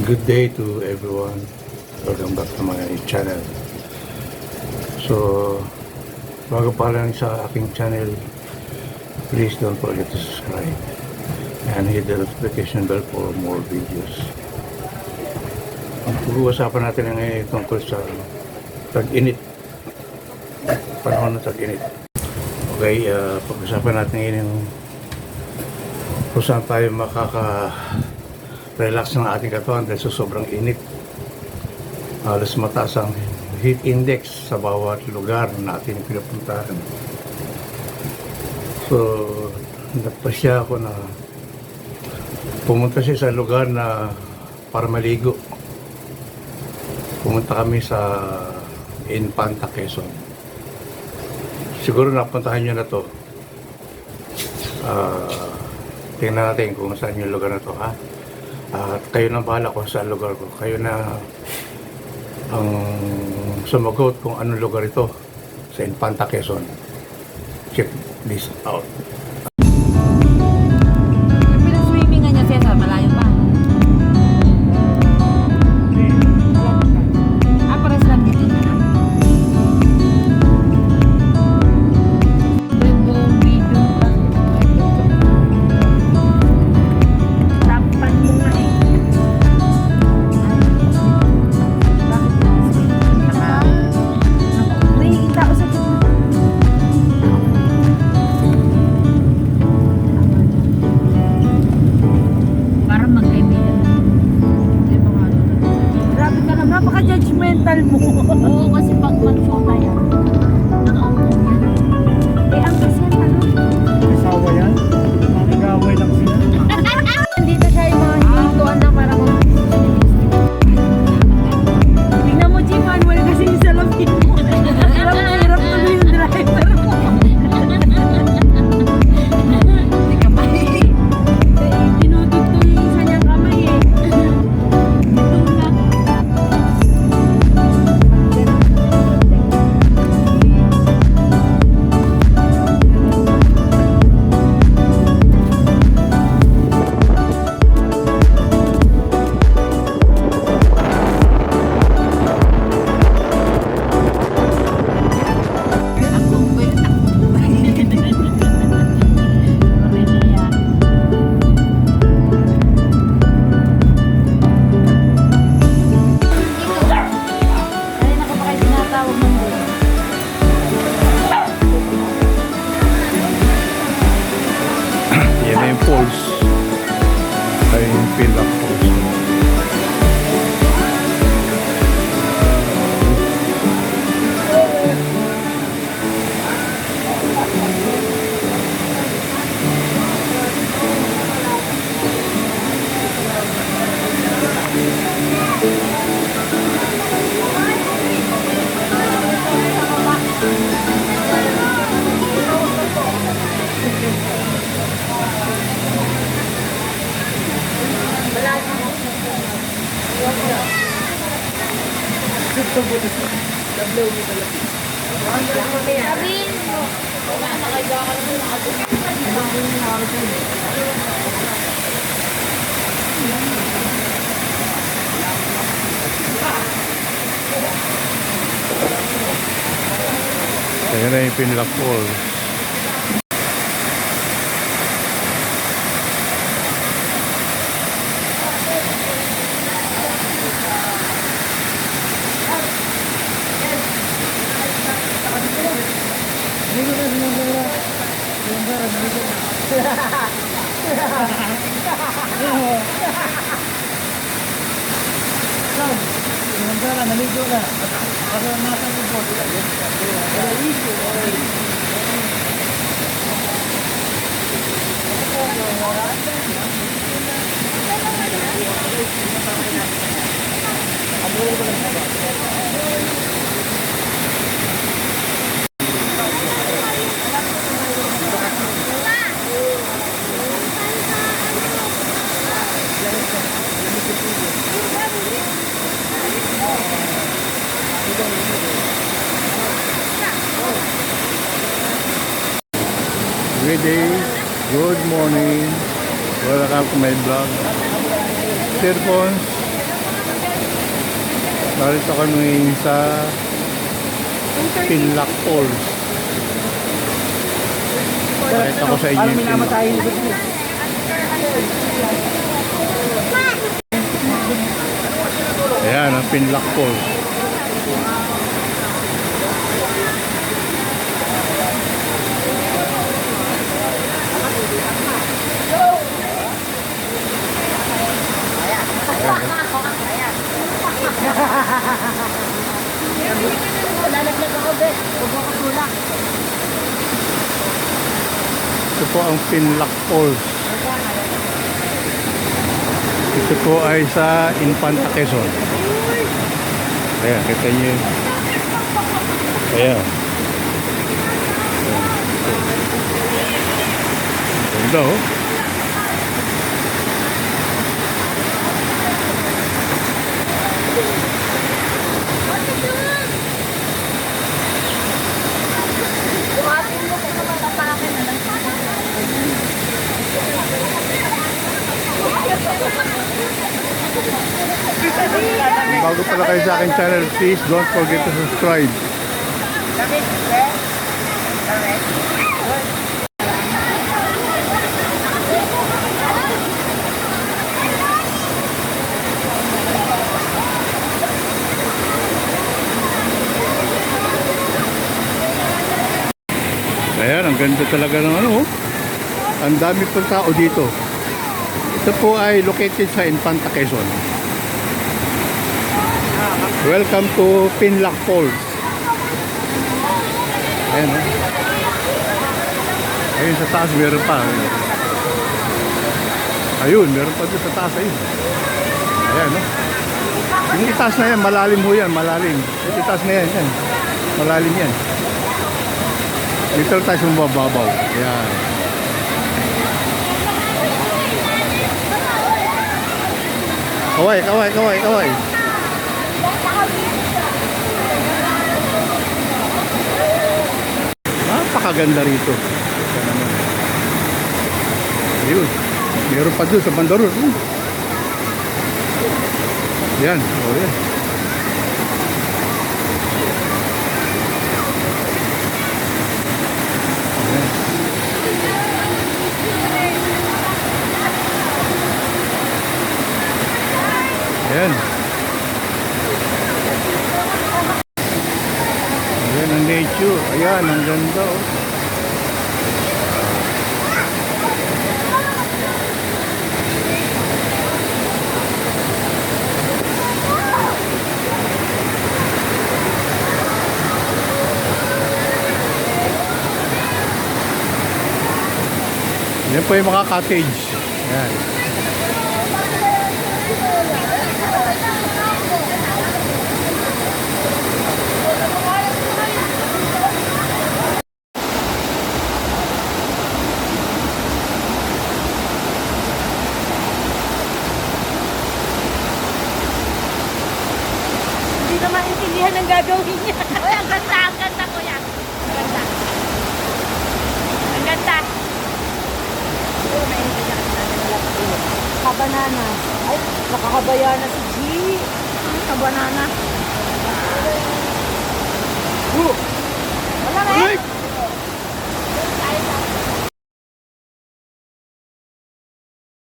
Good day to everyone. Welcome back to my channel. So, bago pa lang sa aking channel, please don't forget to subscribe and hit the notification bell for more videos. Ang pag-uusapan natin ngayon tungkol sa tag-init. Panahon ng tag-init. Okay, pag-usapan natin ngayon yung kung saan tayo makaka-relax ng ating katawan dahil sa sobrang init. Halos mataas ang heat index sa bawat lugar na ating pinupuntahan. So, nagpasya ako na pumunta siya sa lugar na para maligo. Pumunta kami sa Infanta, Quezon. Siguro napuntahan nyo na to. Tingnan natin kung saan yung lugar na to, ha? At kayo na bahala kung saan lugar ko. Kayo na ang sumagot kung anong lugar ito sa Infanta, Quezon. Check this out. Yung pinag-swimming niya siya sa malayo pa. Pares lang dito na. Napaka-judgmental mo. Oo, kasi pag mag-shota yan, nakaupo yan. Ang kasi ano? Asawa yan? Manigaway lang sila. Dito siya yung mga hintuan na parang tingnan mo, G. Manuel, kasi yung salamin mo. Hirap tuloy yung driver mo. Hindi ka pa tinutugtog yung isa niyang kamay eh. Yan na yung falls. Ay yung Pilak Falls. Sabihin mo. Nakaiga ka naman Ayan na yung Pilak Falls. Naligo na. Kasi nasa po. Good day, good morning. Welcome to my vlog. Cellphones Narito kami sa Pinlock Falls. Nakita ko sa inyo Parang yung Pinlock. minamatay yung gusto. Ayan, ang Pinlock Falls. Lalaglag ako, be. Huwag mo katulak. Ito po ang Pinlock Falls. Ito po ay sa Infanta, Quezon. Ayan, kita nyo yun. Ayan. Ganda oh. Buhatin mo kung matapakin na lang. Kung bago pala kayo sa akin channel, please don't forget to subscribe. Ayan, ang ganda talaga ng ano. Oh. Ang dami pong tao dito. Ito po ay located sa Infanta, Quezon. Welcome to Pinlock Falls. Ayan, oh. Ayun sa taas, meron pa. Ayun, meron pa doon sa taas. Ayun. Ayan, oh. Yung itaas na yan, malalim ho yan, malalim. Yung itaas na yan, yan. Malalim yan. Dito tayo sa mababaw. Ayan. Kaway, kaway, kaway, kaway. Napakaganda rito. Ayun. Meron pa doon sa bandarol. Yan. O yan. Ayan. Ayan ang nature. Ayan, ang ganda oh. Yan po yung mga cottage. Ayan. Hindi na maintindihan ang gagawin niya. Uy, ang ganda kuya. Ang ganda. Ang ganda. Uy, maintindihan ka natin wala pa ulo. Kabanana. Ay, nakakabaya na si G. Kabanana. Wala na eh.